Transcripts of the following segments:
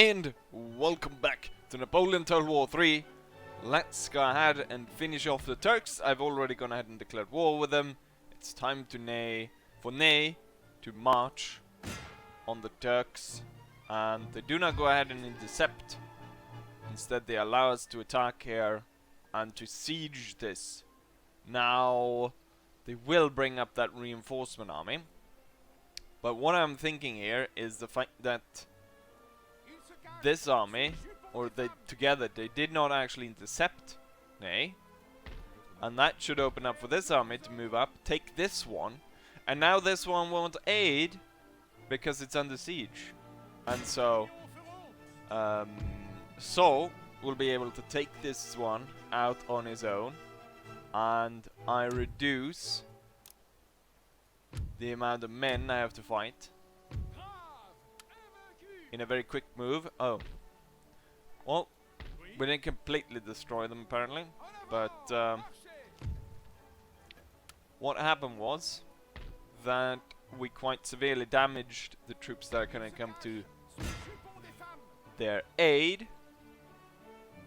And welcome back to Napoleon Total War 3. Let's go ahead and finish off the Turks. I've already gone ahead and declared war with them. It's time to Ney to march on the Turks. And they do not go ahead and intercept. Instead they allow us to attack here and to siege this. Now they will bring up that reinforcement army. But what I'm thinking here is the fact that this army, or they together, they did not actually intercept Ney. And that should open up for this army to move up, take this one, and now this one won't aid because it's under siege. And so Saul will be able to take this one out on his own, and I reduce the amount of men I have to fight in a very quick move. Oh. Well, we didn't completely destroy them apparently, but what happened was that we quite severely damaged the troops that are going to come to their aid.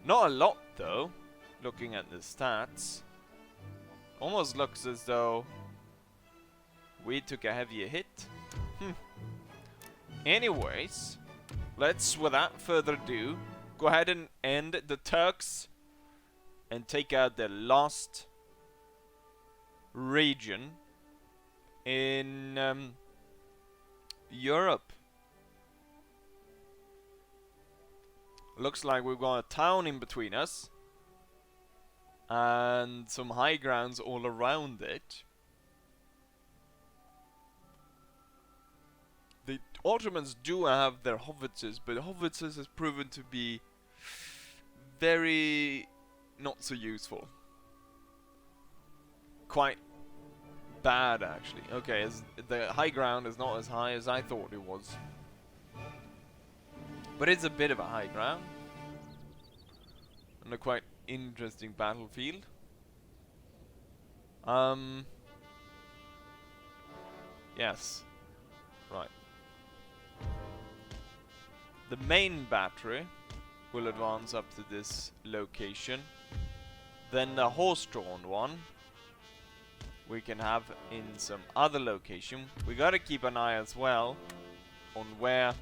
Not a lot though, looking at the stats. Almost looks as though we took a heavier hit. Anyways, let's, without further ado, go ahead and end the Turks and take out their last region in Europe. Looks like we've got a town in between us and some high grounds all around it. The Ottomans do have their howitzers, but howitzers has proven to be very not so useful. Quite bad actually. Okay, the high ground is not as high as I thought it was. But it's a bit of a high ground. And a quite interesting battlefield. Yes. Right. The main battery will advance up to this location. Then the horse-drawn one we can have in some other location. We gotta keep an eye as well on where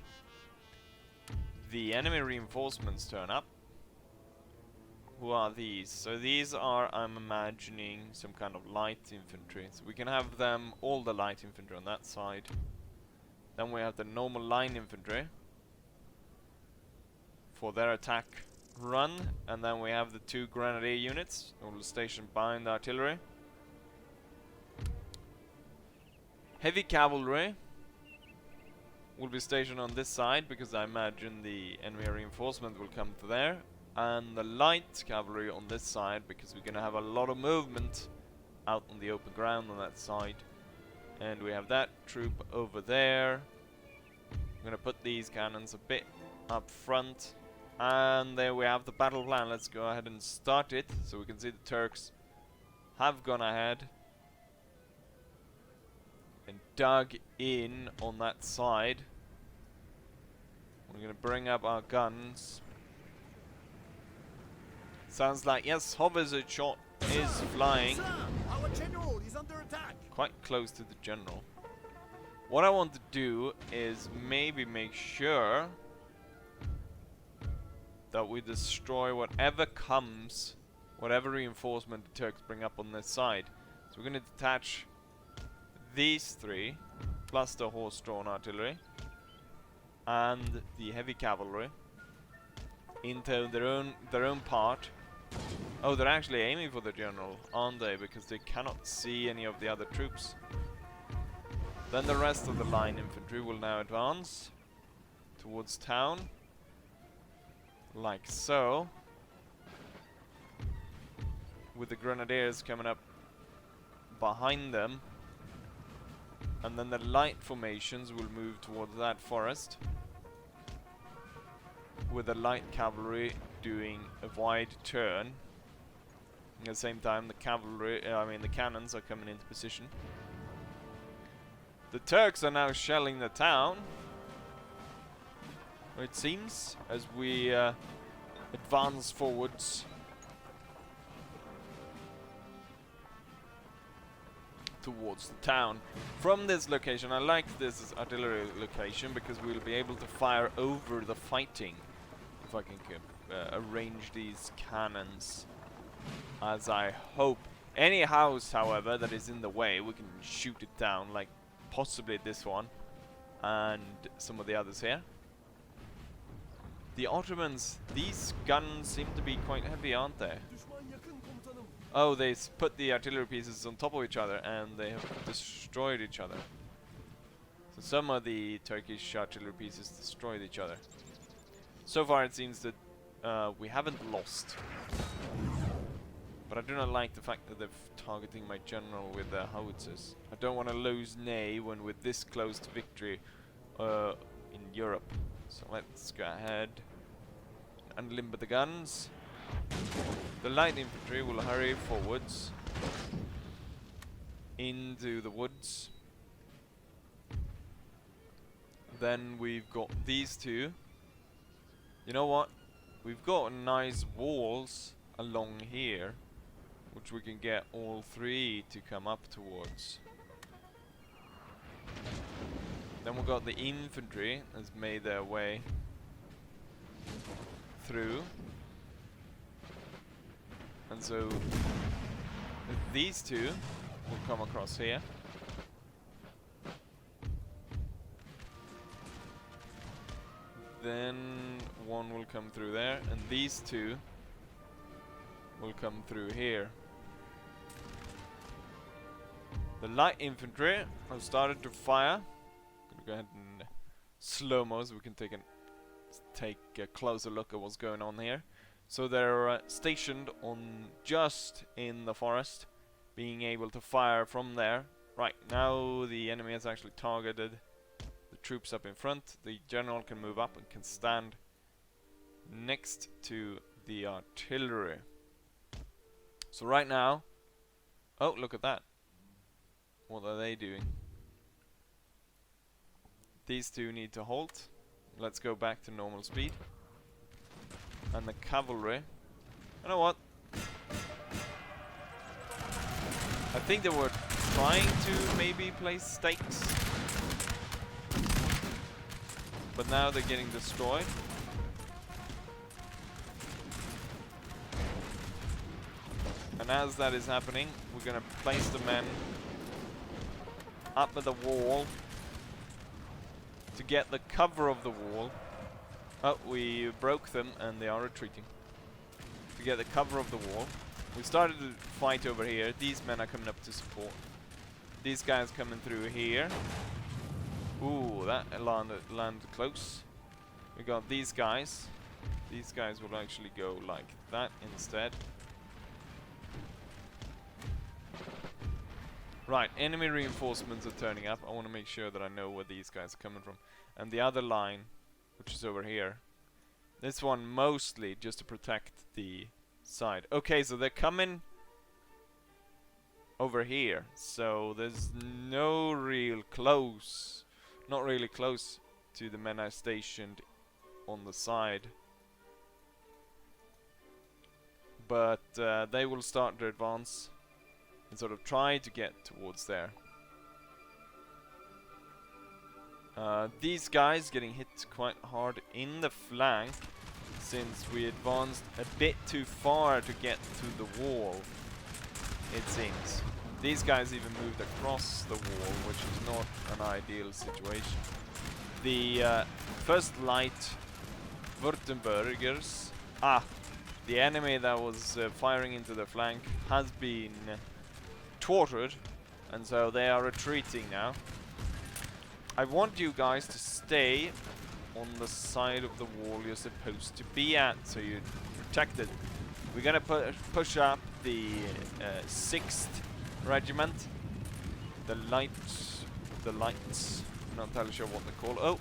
the enemy reinforcements turn up. Who are these? So these are, I'm imagining, some kind of light infantry. So we can have them, all the light infantry on that side. Then we have the normal line infantry for their attack run, and then we have the two grenadier units all stationed behind the artillery. Heavy cavalry will be stationed on this side because I imagine the enemy reinforcement will come to there, and the light cavalry on this side because we're gonna have a lot of movement out on the open ground on that side. And we have that troop over there. I'm gonna put these cannons a bit up front. And there we have the battle plan. Let's go ahead and start it so we can see the Turks have gone ahead and dug in on that side. We're gonna bring up our guns. Sounds like, yes, howitzer shot is flying. Our general is under attack. Quite close to the general. What I want to do is maybe make sure that we destroy whatever comes, whatever reinforcement the Turks bring up on this side. So we're going to detach these three, plus the horse-drawn artillery, and the heavy cavalry, into their own part. Oh, they're actually aiming for the general, aren't they? Because they cannot see any of the other troops. Then the rest of the line infantry will now advance towards town. Like so, with the grenadiers coming up behind them, and then the light formations will move towards that forest, with the light cavalry doing a wide turn. At the same time, the cavalry, the cannons are coming into position. The Turks are now shelling the town. it seems, as we advance forwards towards the town. From this location, I like this artillery location because we'll be able to fire over the fighting. If I can arrange these cannons as I hope. Any house, however, that is in the way, we can shoot it down, like possibly this one and some of the others here. The Ottomans, these guns seem to be quite heavy, aren't they? Oh, they put the artillery pieces on top of each other and they have destroyed each other. So some of the Turkish artillery pieces destroyed each other. So far it seems that we haven't lost. But I do not like the fact that they're targeting my general with their howitzers. I don't want to lose Ney when we're this close to victory in Europe. So let's go ahead and unlimber the guns. The light infantry will hurry forwards into the woods. Then we've got these two. You know what? We've got nice walls along here, which we can get all three to come up towards. Then we've got the infantry that's made their way through. And so these two will come across here. Then one will come through there, and these two will come through here. The light infantry have started to fire. I'm gonna go ahead and slow-mo so we can take a closer look at what's going on here. So they're stationed on just in the forest, being able to fire from there. Right, now the enemy has actually targeted the troops up in front. The general can move up and can stand next to the artillery. So right now, oh, look at that. What are they doing? These two need to halt. Let's go back to normal speed. And the cavalry, you know what? I think they were trying to maybe place stakes, but now they're getting destroyed. And as that is happening, we're gonna place the men up at the wall to get the cover of the wall. Oh, we broke them and they are retreating. To get the cover of the wall. We started to fight over here. These men are coming up to support. These guys coming through here. Ooh, that landed close. We got these guys. These guys will actually go like that instead. Right, enemy reinforcements are turning up. I want to make sure that I know where these guys are coming from. And the other line, which is over here. This one mostly just to protect the side. Okay, so they're coming over here. So there's no real close, not really close to the men I stationed on the side. But they will start to advance and sort of try to get towards there. These guys getting hit quite hard in the flank since we advanced a bit too far to get to the wall, it seems. These guys even moved across the wall, which is not an ideal situation. The first light Württembergers, the enemy that was firing into the flank has been tortured, and so they are retreating now. I want you guys to stay on the side of the wall you're supposed to be at, so you're protected. We're gonna push up the 6th Regiment, the lights. I'm not entirely sure what they're called. Oh,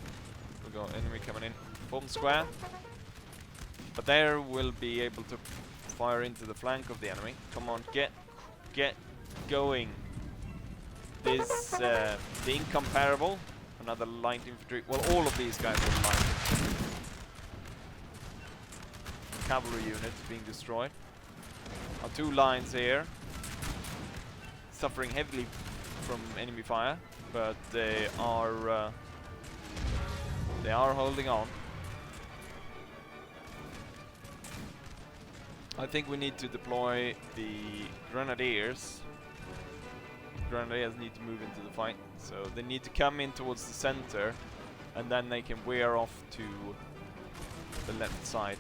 we got enemy coming in. Form square. But there we'll be able to fire into the flank of the enemy. Come on, get going. This the incomparable. Another light infantry. Well, all of these guys are light infantry. cavalry units being destroyed. Our 2 lines here suffering heavily from enemy fire, but they are holding on. I think we need to deploy the grenadiers. Grenadiers need to move into the fight, so they need to come in towards the center, and then they can wear off to the left side.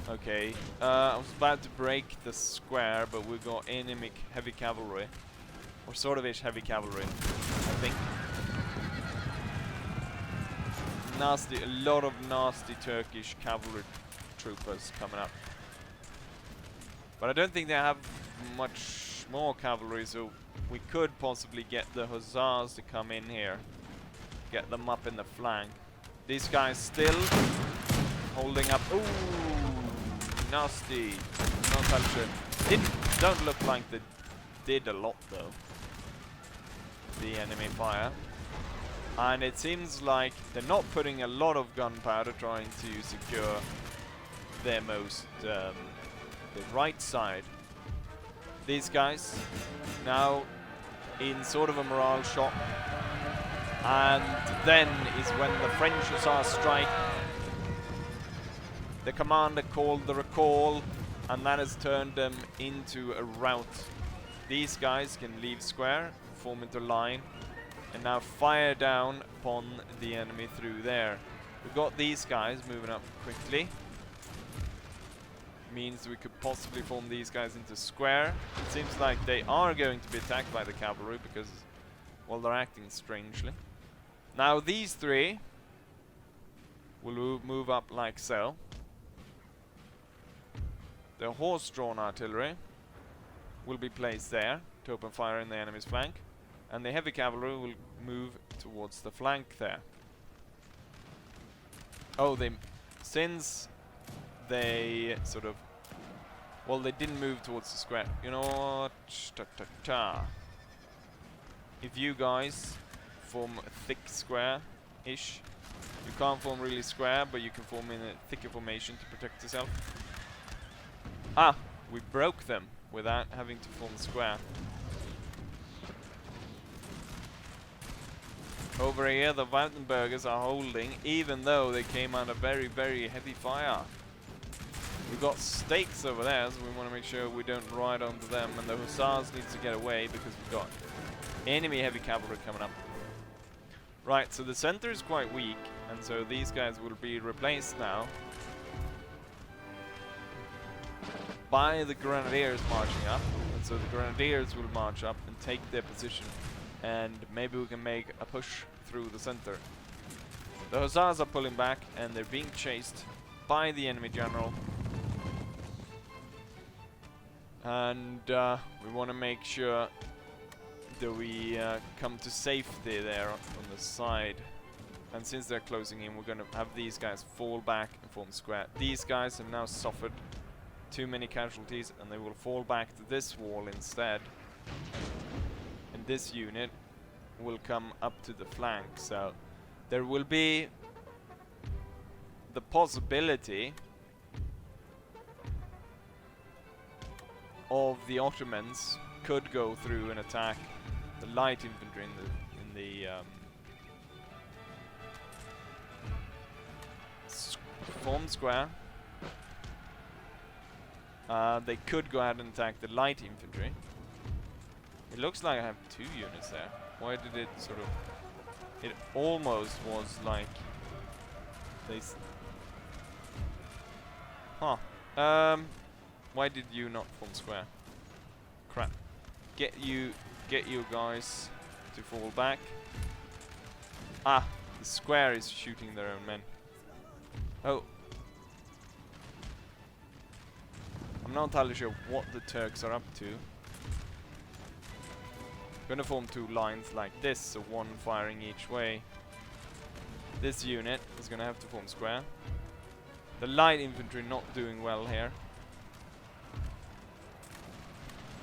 Okay, I was about to break the square, but we got enemy heavy cavalry, or sort of ish heavy cavalry, I think. Nasty, a lot of nasty Turkish cavalry troopers coming up. But I don't think they have much more cavalry, so we could possibly get the hussars to come in here. Get them up in the flank. These guys still holding up. Ooh, nasty. No culture. Don't look like they did a lot though. The enemy fire. And it seems like they're not putting a lot of gunpowder trying to secure their most, the right side. These guys now in sort of a morale shot. And then is when the French hussars strike. The commander called the recall, and that has turned them into a rout. These guys can leave square, form into line, and now fire down upon the enemy through there. We've got these guys moving up quickly. Means we could possibly form these guys into square. It seems like they are going to be attacked by the cavalry because, well, they're acting strangely. Now these 3 will move up like so. The horse-drawn artillery will be placed there to open fire in the enemy's flank, and the heavy cavalry will move towards the flank there. Oh, since they sort of, well, they didn't move towards the square. You know what? If you guys form a thick square-ish, you can't form really square, but you can form in a thicker formation to protect yourself. Ah, we broke them without having to form square. Over here, the Wartenbergers are holding, even though they came under very, very heavy fire. We've got stakes over there, so we want to make sure we don't ride onto them, and the hussars need to get away because we've got enemy heavy cavalry coming up. Right, so the center is quite weak, and so these guys will be replaced now by the grenadiers marching up, and so the grenadiers will march up and take their position, and maybe we can make a push through the center. The hussars are pulling back, and they're being chased by the enemy general, and we want to make sure that we come to safety there on the side. And since they're closing in, we're going to have these guys fall back and form square. These guys have now suffered too many casualties, and they will fall back to this wall instead. And this unit will come up to the flank. So there will be the possibility of the Ottomans could go through and attack the light infantry in the form square. They could go ahead and attack the light infantry. It looks like I have 2 units there. Why did it sort of... It almost was like... They... Why did you not form square? Crap. Get you guys to fall back. Ah, the square is shooting their own men. Oh. I'm not entirely sure what the Turks are up to. Gonna form 2 lines like this, so 1 firing each way. This unit is gonna have to form square. The light infantry not doing well here.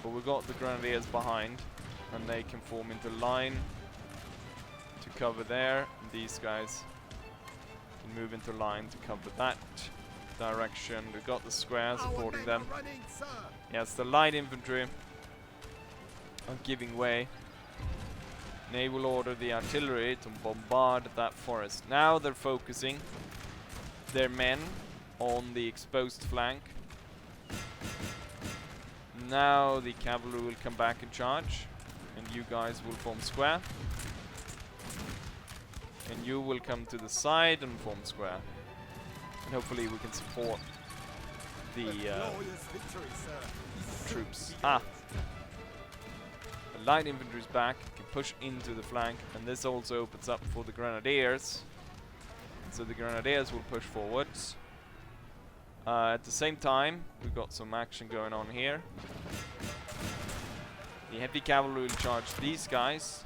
But we got the grenadiers behind, and they can form into line to cover there. And these guys can move into line to cover that. direction. We've got the square supporting men them. are running, sir. Yes, the light infantry are giving way. Ney will order the artillery to bombard that forest. Now they're focusing their men on the exposed flank. Now the cavalry will come back and charge, and you guys will form square. And you will come to the side and form square. And hopefully we can support the Glorious victory, sir. troops. Ah! The light infantry is back, can push into the flank, and this also opens up for the grenadiers. So the grenadiers will push forwards. At the same time, we've got some action going on here. The heavy cavalry will charge these guys.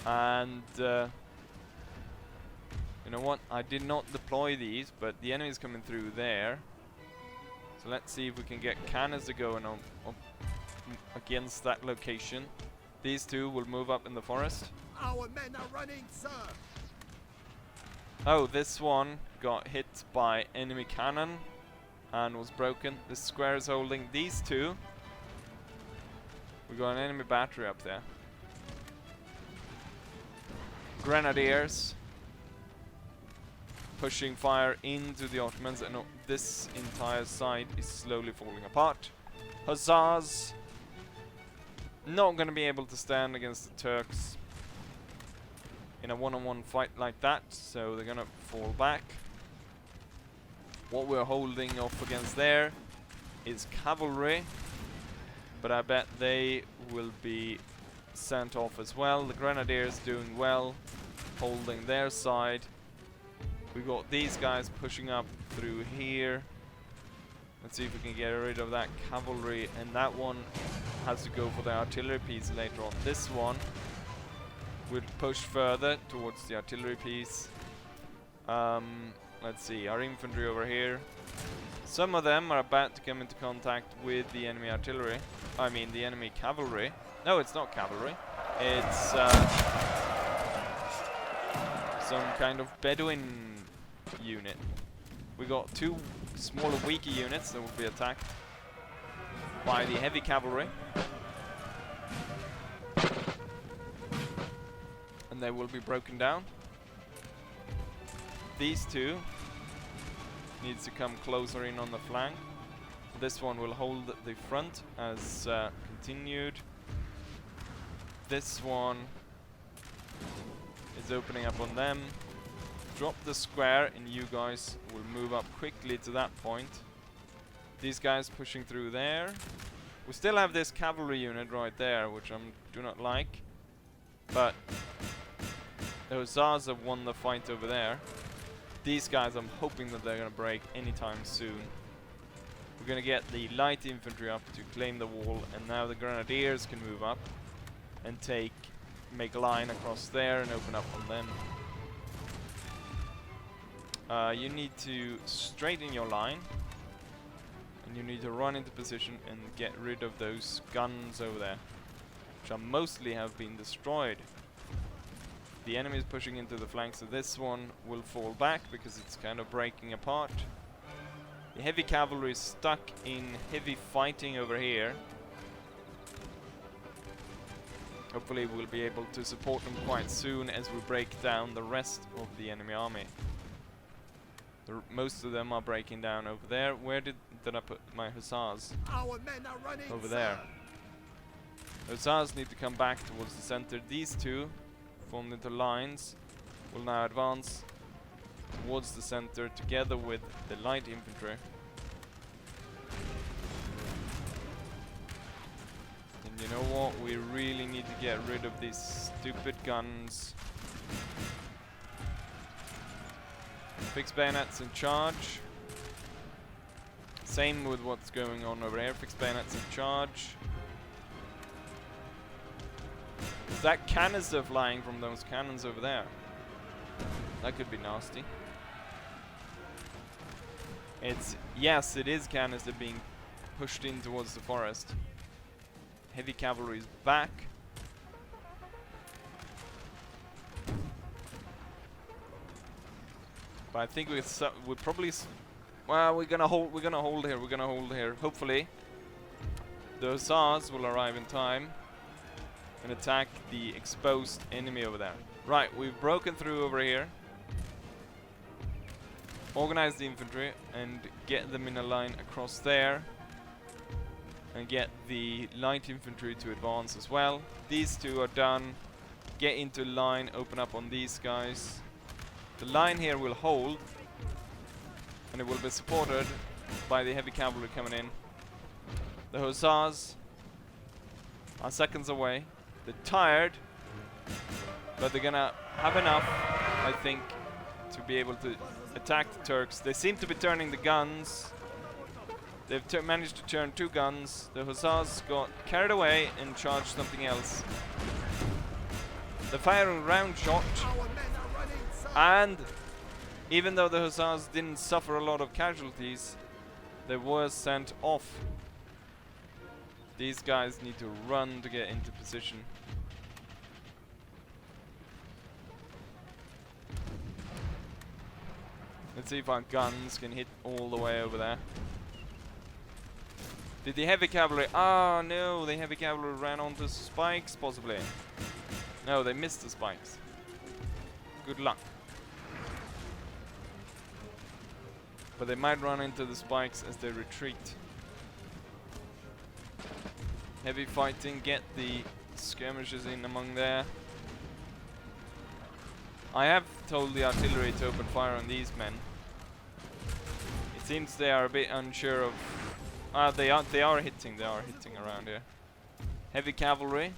And you know what? I did not deploy these, but the enemy is coming through there. So let's see if we can get canister going on against that location. These two will move up in the forest. Our men are running, sir. Oh, this one got hit by enemy cannon and was broken. This square is holding these two. We got an enemy battery up there. Grenadiers pushing fire into the Ottomans, and this entire side is slowly falling apart. Hussars not going to be able to stand against the Turks in a one-on-one fight like that, so they're going to fall back. What we're holding off against there is cavalry, but I bet they will be sent off as well. The grenadiers doing well, holding their side. We got these guys pushing up through here. Let's see if we can get rid of that cavalry, and that one has to go for the artillery piece later on. This one will push further towards the artillery piece. Let's see, our infantry over here. Some of them are about to come into contact with the enemy artillery. I mean the enemy cavalry. No, it's not cavalry. It's some kind of Bedouin unit. We got two smaller, weaker units that will be attacked by the heavy cavalry. And they will be broken down. These two needs to come closer in on the flank. This one will hold the front as continued. This one is opening up on them. Drop the square and you guys will move up quickly to that point. These guys pushing through there. We still have this cavalry unit right there, which I do not like. But the Hussars have won the fight over there. These guys, I'm hoping that they're going to break anytime soon. We're going to get the light infantry up to claim the wall, and now the grenadiers can move up and make a line across there and open up on them. You need to straighten your line, and you need to run into position and get rid of those guns over there, which are mostly have been destroyed. The enemy is pushing into the flank, so this one will fall back because it's kind of breaking apart. The heavy cavalry is stuck in heavy fighting over here. Hopefully we'll be able to support them quite soon as we break down the rest of the enemy army. Most of them are breaking down over there. Where did I put my hussars? Our men are running, Over sir. there. Hussars need to come back towards the center. These two, formed into lines, will now advance towards the center together with the light infantry. And you know what? We really need to get rid of these stupid guns. Fixed bayonets in charge. Same with what's going on over here. Fixed bayonets in charge. Is that canister flying from those cannons over there? That could be nasty. Yes, it is canister being pushed in towards the forest. Heavy cavalry is back. But I think we'll probably Well, we're gonna hold here. We're gonna hold here. Hopefully, the hussars will arrive in time and attack the exposed enemy over there. Right, we've broken through over here. Organize the infantry and get them in a line across there. And get the light infantry to advance as well. These two are done. Get into line, open up on these guys. The line here will hold. And it will be supported by the heavy cavalry coming in. The hussars are seconds away. They're tired, but they're gonna have enough, I think, to be able to attack the Turks. They seem to be turning the guns. They've managed to turn 2 guns. The hussars got carried away and charged something else. They're firing round shot, Our men are running, sir. and even though the hussars didn't suffer a lot of casualties, they were sent off. These guys need to run to get into position. Let's see if our guns can hit all the way over there. Did the heavy cavalry... Ah, no, the heavy cavalry ran onto spikes, possibly. No, they missed the spikes. Good luck. But they might run into the spikes as they retreat. Heavy fighting, get the skirmishers in among there. I have told the artillery to open fire on these men. It seems they are a bit unsure of... they are hitting around here. Heavy cavalry.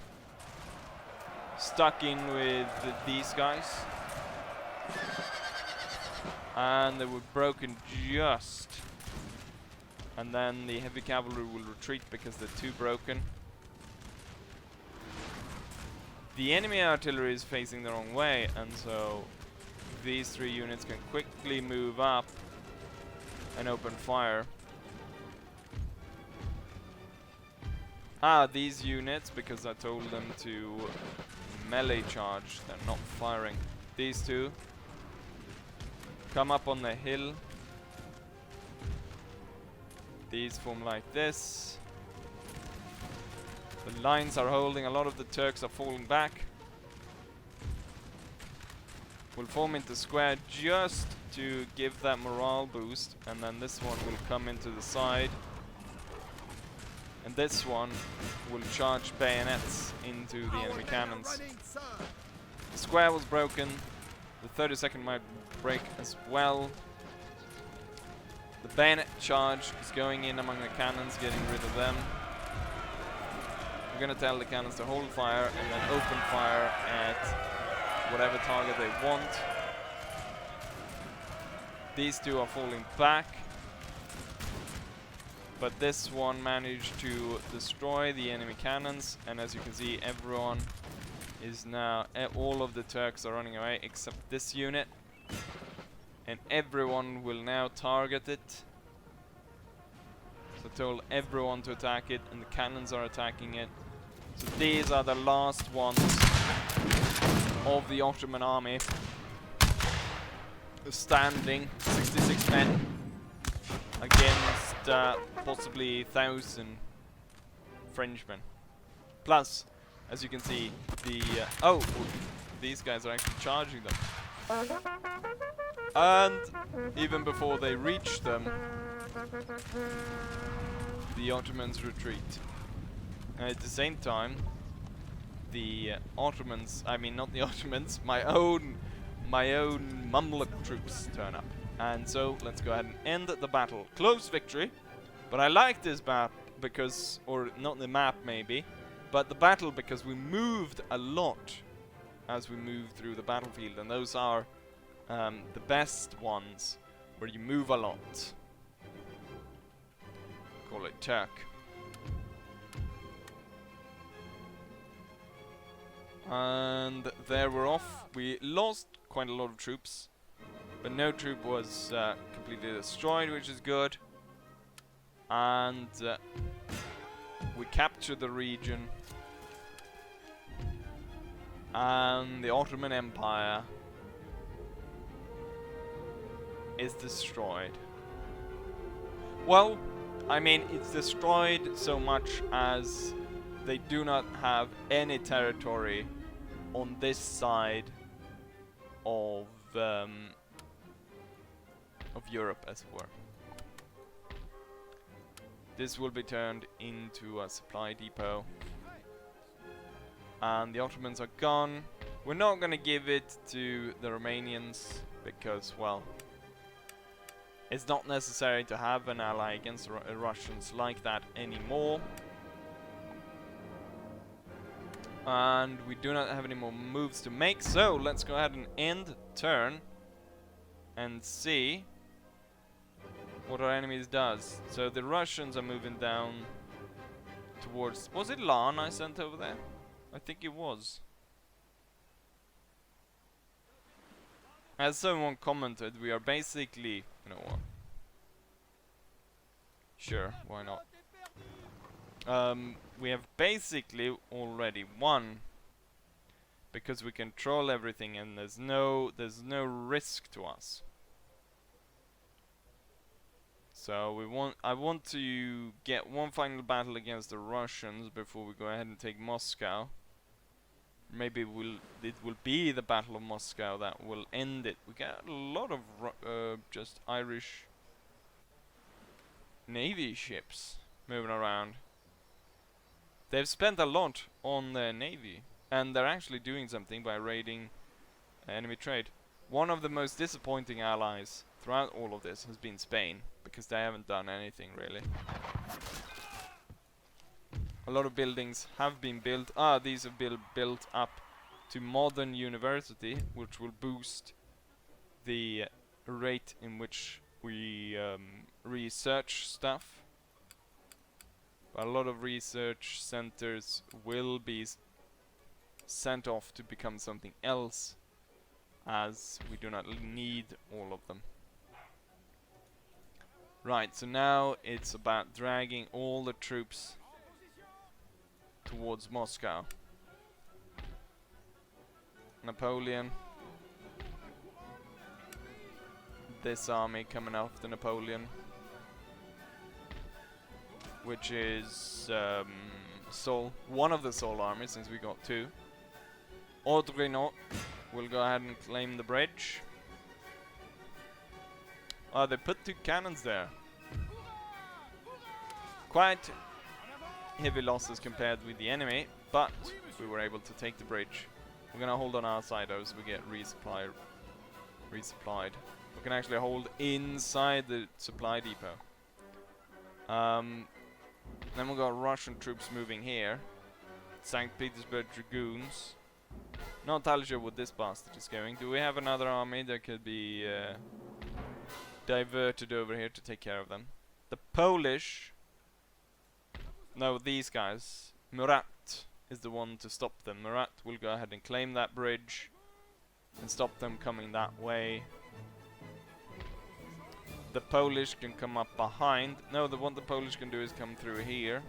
Stuck in with these guys. And they were broken just. And then the heavy cavalry will retreat because they're too broken. The enemy artillery is facing the wrong way, and so these 3 units can quickly move up and open fire. Ah, these units, because I told them to melee charge, they're not firing. These 2 come up on the hill. These form like this. The lines are holding, a lot of the Turks are falling back. We'll form into square just to give that morale boost, and then this one will come into the side. And this one will charge bayonets into the enemy cannons. The square was broken. The 32nd might break as well. The bayonet charge is going in among the cannons, getting rid of them. We're going to tell the cannons to hold fire and then open fire at whatever target they want. These 2 are falling back. But this one managed to destroy the enemy cannons, and as you can see, everyone is now... all of the Turks are running away except this unit. And everyone will now target it. So I told everyone to attack it, and the cannons are attacking it. So these are the last ones of the Ottoman army standing. 66 men against possibly 1,000 Frenchmen. Plus, as you can see, the these guys are actually charging them. And even before they reach them, the Ottomans retreat. And at the same time, the Ottomans, I mean not the Ottomans, my own Mamluk troops turn up. And so let's go ahead and end the battle. Close victory, but I like this map because, or not the map maybe, but the battle because we moved a lot as we moved through the battlefield, and those are the best ones where you move a lot. Call it Turk. And there we're off. We lost quite a lot of troops, but no troop was completely destroyed, which is good. And we captured the region, and the Ottoman Empire is destroyed. Well, I mean, it's destroyed so much as they do not have any territory on this side of Europe, as it were. This will be turned into a supply depot. And the Ottomans are gone. We're not gonna give it to the Romanians because, well, it's not necessary to have an ally against the Russians like that anymore. And we do not have any more moves to make, so let's go ahead and end turn and see what our enemies does. So the Russians are moving down towards... Was it Lan I sent over there? I think it was. As someone commented, we are basically... You know what? Sure, why not? We have basically already won. Because we control everything and there's no risk to us. So I want to get one final battle against the Russians before we go ahead and take Moscow. Maybe it will be the Battle of Moscow that will end it. We got a lot of just Irish Navy ships moving around. They've spent a lot on their navy, and they're actually doing something by raiding enemy trade. One of the most disappointing allies throughout all of this has been Spain, because they haven't done anything really. A lot of buildings have been built. These have been built up to modern university, which will boost the rate in which we research stuff. But a lot of research centers will be sent off to become something else, as we do not need all of them. Right, so now it's about dragging all the troops towards Moscow. Napoleon. This army coming after Napoleon, which is one of the Sol armies, since we got two. Audrino will go ahead and claim the bridge. They put two cannons there. Quite heavy losses compared with the enemy, but we were able to take the bridge. We're gonna hold on our side though, so we get resupplied. We can actually hold inside the supply depot. Then we got Russian troops moving here. St. Petersburg Dragoons. Not entirely sure what this bastard is going. Do we have another army that could be diverted over here to take care of them? The Polish... No, these guys. Murat is the one to stop them. Murat will go ahead and claim that bridge and stop them coming that way. The Polish can come up behind. No, what the Polish can do is come through here.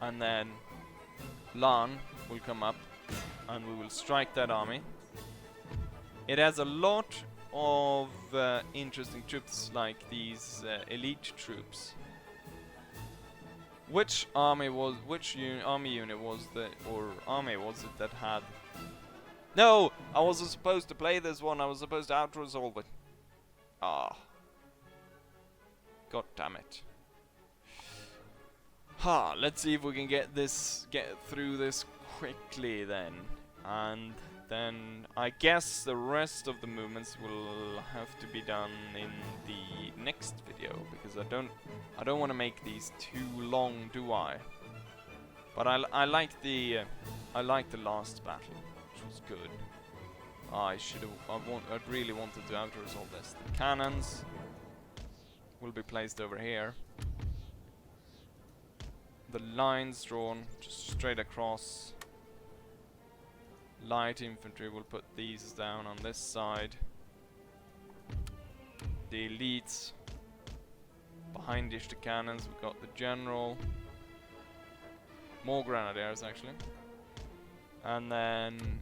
And then Lan will come up and we will strike that army. It has a lot of interesting troops, like these elite troops. Which army was it that had... No! I wasn't supposed to play this one, I was supposed to out-resolve it. God damn it. Let's see if we can get through this quickly then. And then I guess the rest of the movements will have to be done in the next video, because I don't want to make these too long, do I? But I like the last battle, which was good. I really wanted to out-resolve this. The cannons will be placed over here. The lines drawn just straight across. Light infantry will put these down on this side. The elites behind the cannons. We've got the general. More grenadiers actually. And then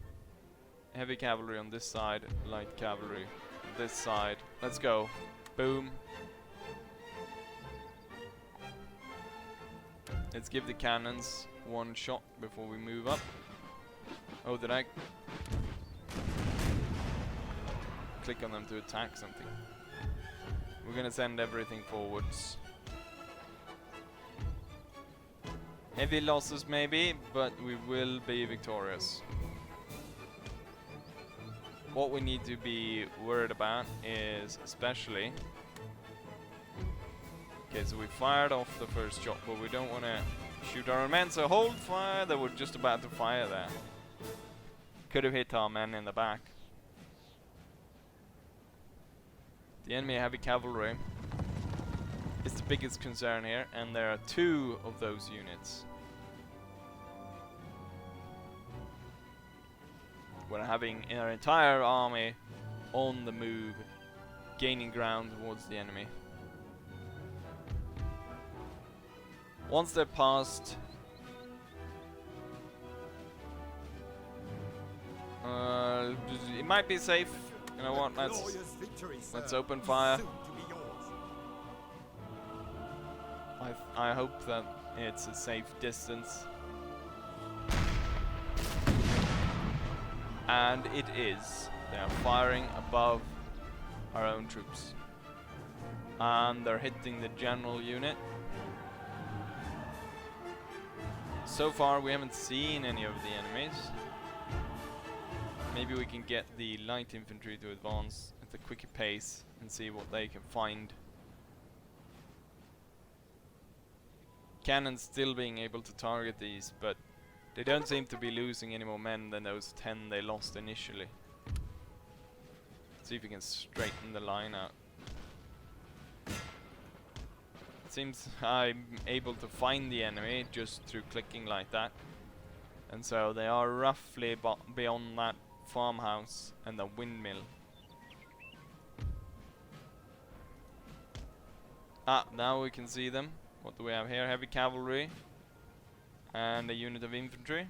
heavy cavalry on this side, light cavalry on this side. Let's go. Boom. Let's give the cannons one shot before we move up. Oh, did I click on them to attack something? We're gonna send everything forwards. Heavy losses maybe, but we will be victorious. What we need to be worried about is especially... Okay, so we fired off the first shot, but we don't want to shoot our men, so hold fire. They were just about to fire there. Could have hit our men in the back. The enemy heavy cavalry is the biggest concern here, and there are 2 of those units. We're having our entire army on the move, gaining ground towards the enemy. Once they're past, it might be safe. You know what? Let's open fire. I hope that it's a safe distance, and it is. They are firing above our own troops, and they're hitting the general unit. So far we haven't seen any of the enemies. Maybe we can get the light infantry to advance at a quicker pace and see what they can find. Cannons still being able to target these, but they don't seem to be losing any more men than those 10 they lost initially. Let's see if we can straighten the line out. Seems I'm able to find the enemy just through clicking like that, and so they are roughly beyond that farmhouse and the windmill. Ah, now we can see them. What do we have here? Heavy cavalry and a unit of infantry.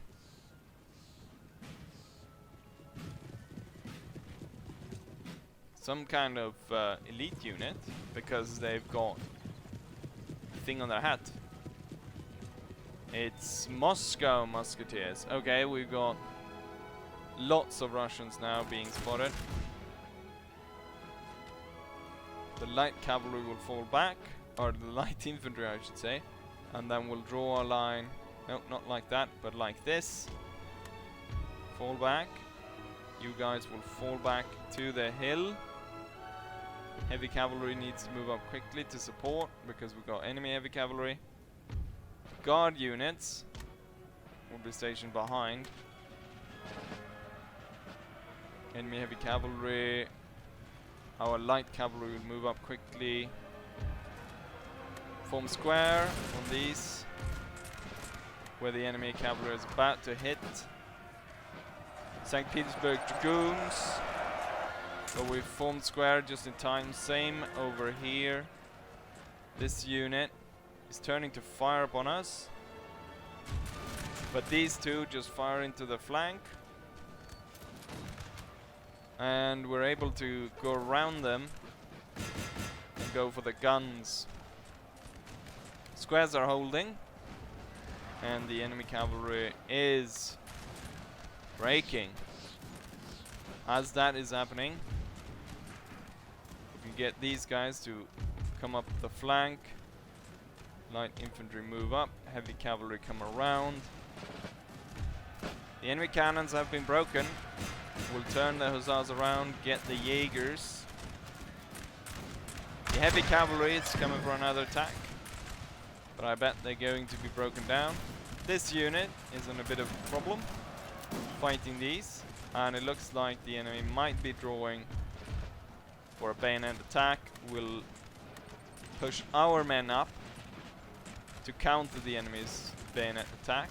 Some kind of elite unit, because they've got thing on their hat. It's Moscow musketeers. Okay, we've got lots of Russians now being spotted. The light cavalry will fall back, or the light infantry I should say, and then we'll draw a line. No, not like that, but like this. Fall back. You guys will fall back to the hill. Heavy cavalry needs to move up quickly to support, because we've got enemy heavy cavalry. Guard units will be stationed behind. Enemy heavy cavalry. Our light cavalry will move up quickly. Form square on these, where the enemy cavalry is about to hit. St. Petersburg Dragoons. So we've formed square just in time. Same over here. This unit is turning to fire upon us, but these 2 just fire into the flank, and we're able to go around them and go for the guns. Squares are holding, and the enemy cavalry is breaking. As that is happening, we can get these guys to come up the flank. Light infantry move up, heavy cavalry come around. The enemy cannons have been broken. We'll turn the hussars around, get the Jaegers. The heavy cavalry is coming for another attack, but I bet they're going to be broken down. This unit is in a bit of a problem fighting these, and it looks like the enemy might be drawing for a bayonet attack. We'll push our men up to counter the enemy's bayonet attack.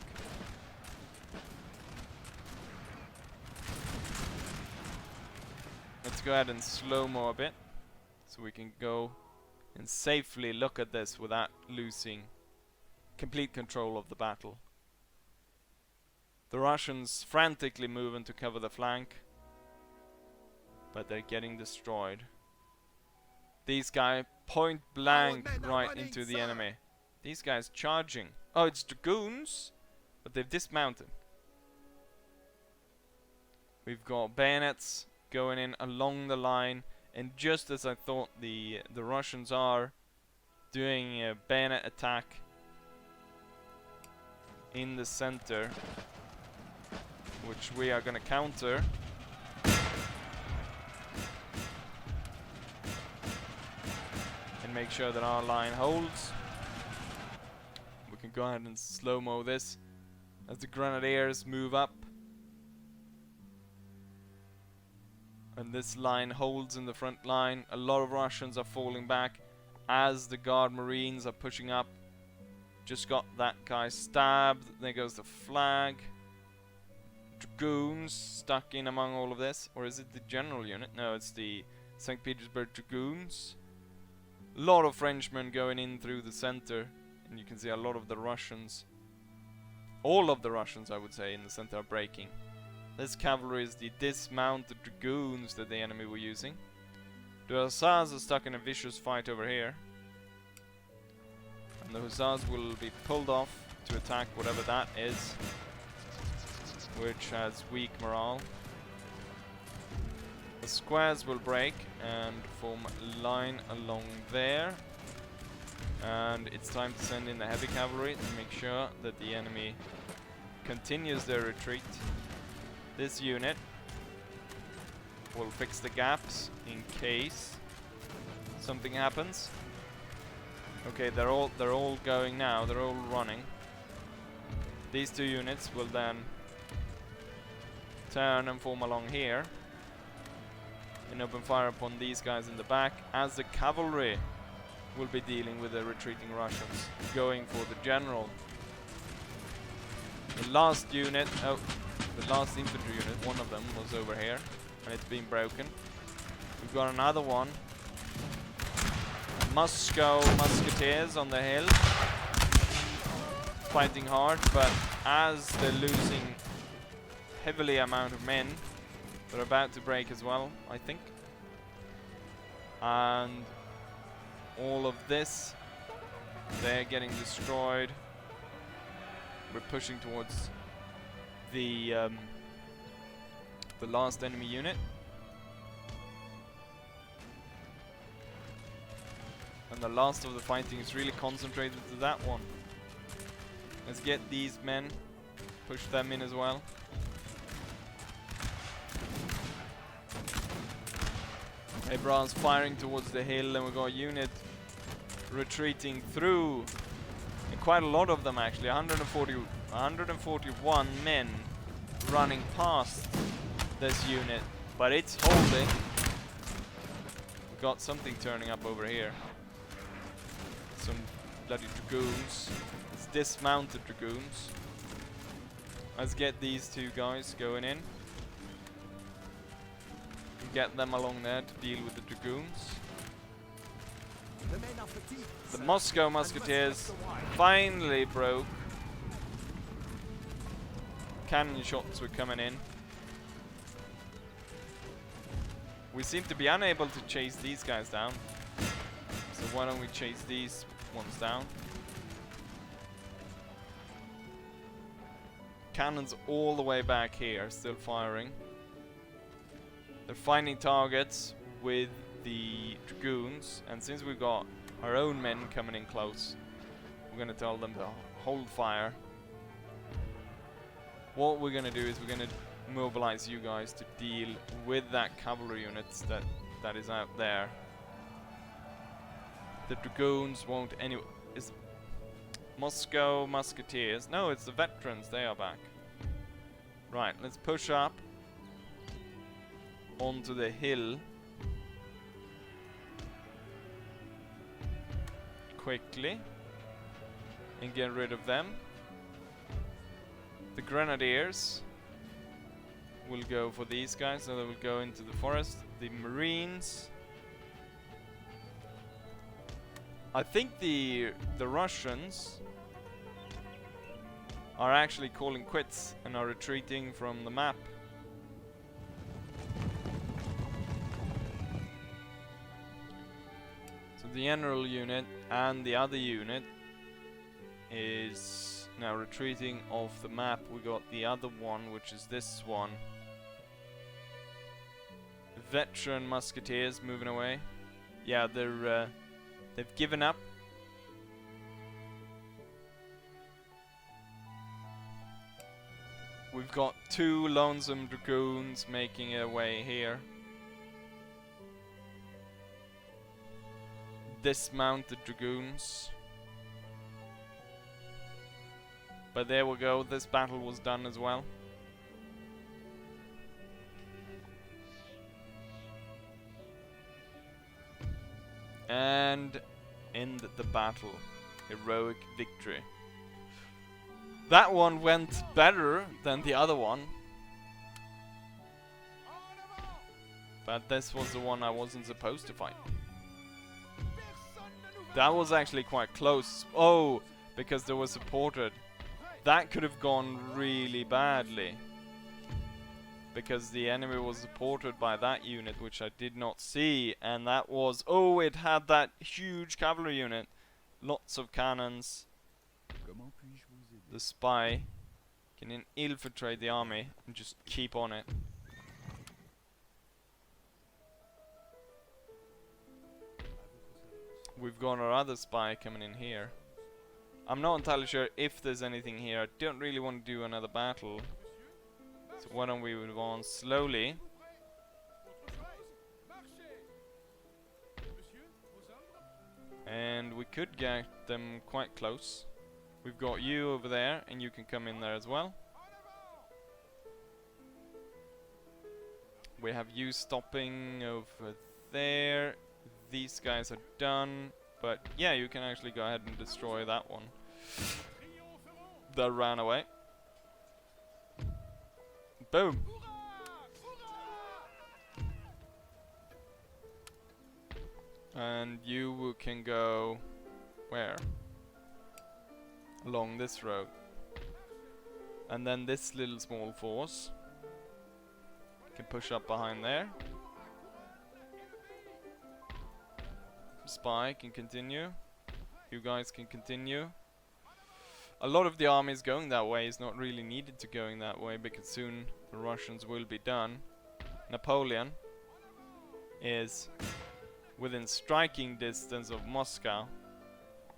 Let's go ahead and slow-mo a bit, so we can go and safely look at this without losing complete control of the battle. The Russians frantically moving to cover the flank, but they're getting destroyed. These guys point blank right into the enemy. These guys charging. Oh, it's dragoons, but they've dismounted. We've got bayonets going in along the line, and just as I thought the Russians are doing a bayonet attack in the center, which we are gonna counter. And make sure that our line holds. We can go ahead and slow-mo this as the grenadiers move up. And this line holds in the front line. A lot of Russians are falling back as the Guard Marines are pushing up. Just got that guy stabbed. There goes the flag. Dragoons stuck in among all of this. Or is it the general unit? No, it's the St. Petersburg Dragoons. A lot of Frenchmen going in through the center. And you can see a lot of the Russians. All of the Russians, I would say, in the center are breaking. This cavalry is the dismounted dragoons that the enemy were using. The hussars are stuck in a vicious fight over here. And the hussars will be pulled off to attack whatever that is, which has weak morale. The squares will break and form a line along there. And it's time to send in the heavy cavalry to make sure that the enemy continues their retreat. This unit will fix the gaps in case something happens. Okay, they're all going now. They're all running. These two units will then turn and form along here and open fire upon these guys in the back, as the cavalry will be dealing with the retreating Russians, going for the general. The last unit, the last infantry unit, one of them was over here, and it's been broken. We've got another one. Moscow musketeers on the hill, fighting hard, but as they're losing heavily amount of men, they're about to break as well, I think. And all of this, they're getting destroyed. We're pushing towards the last enemy unit. And the last of the fighting is really concentrated to that one. Let's get these men, push them in as well. Abraham's firing towards the hill, and we've got a unit retreating through. And quite a lot of them actually, 141 men running past this unit. But it's holding. We've got something turning up over here. Some bloody dragoons. It's dismounted dragoons. Let's get these two guys going in. Get them along there to deal with the dragoons. The Moscow musketeers finally broke. Cannon shots were coming in. We seem to be unable to chase these guys down. So why don't we chase these ones down? Cannons all the way back here, still firing. They're finding targets with the dragoons, and since we've got our own men coming in close, we're going to tell them to hold fire. What we're going to do is we're going to mobilize you guys to deal with that cavalry units that is out there. The dragoons won't anyway. Is Moscow musketeers? No, it's the veterans. They are back. Right, let's push up onto the hill quickly and get rid of them. The grenadiers will go for these guys, so they will go into the forest. The marines, I think the Russians are actually calling quits and are retreating from the map. The general unit and the other unit is now retreating off the map. We got the other one, which is this one. Veteran musketeers moving away. Yeah, they've given up. We've got 2 lonesome dragoons making their way here. Dismounted dragoons. But there we go, this battle was done as well. And end the battle. Heroic victory. That one went better than the other one. But this was the one I wasn't supposed to fight. That was actually quite close. Oh, because they were supported. That could have gone really badly. Because the enemy was supported by that unit, which I did not see. And that was... Oh, it had that huge cavalry unit. Lots of cannons. The spy can infiltrate the army and just keep on it. We've got our other spy coming in here. I'm not entirely sure if there's anything here. I don't really want to do another battle. So why don't we move on slowly. And we could get them quite close. We've got you over there, and you can come in there as well. We have you stopping over there. These guys are done. But yeah, you can actually go ahead and destroy that one. That ran away. Boom. And you can go... where? Along this road. And then this little small force can push up behind there. Spy can continue. You guys can continue. A lot of the armies going that way is not really needed to going that way, because soon the Russians will be done. Napoleon is within striking distance of Moscow.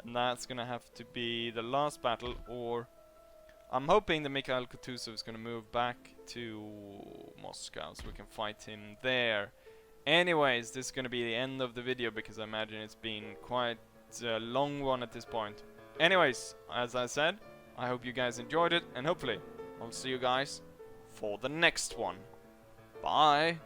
And that's gonna have to be the last battle, or I'm hoping that Mikhail Kutuzov is gonna move back to Moscow so we can fight him there. Anyways, this is gonna be the end of the video, because I imagine it's been quite a long one at this point. Anyways, as I said, I hope you guys enjoyed it, and hopefully I'll see you guys for the next one. Bye!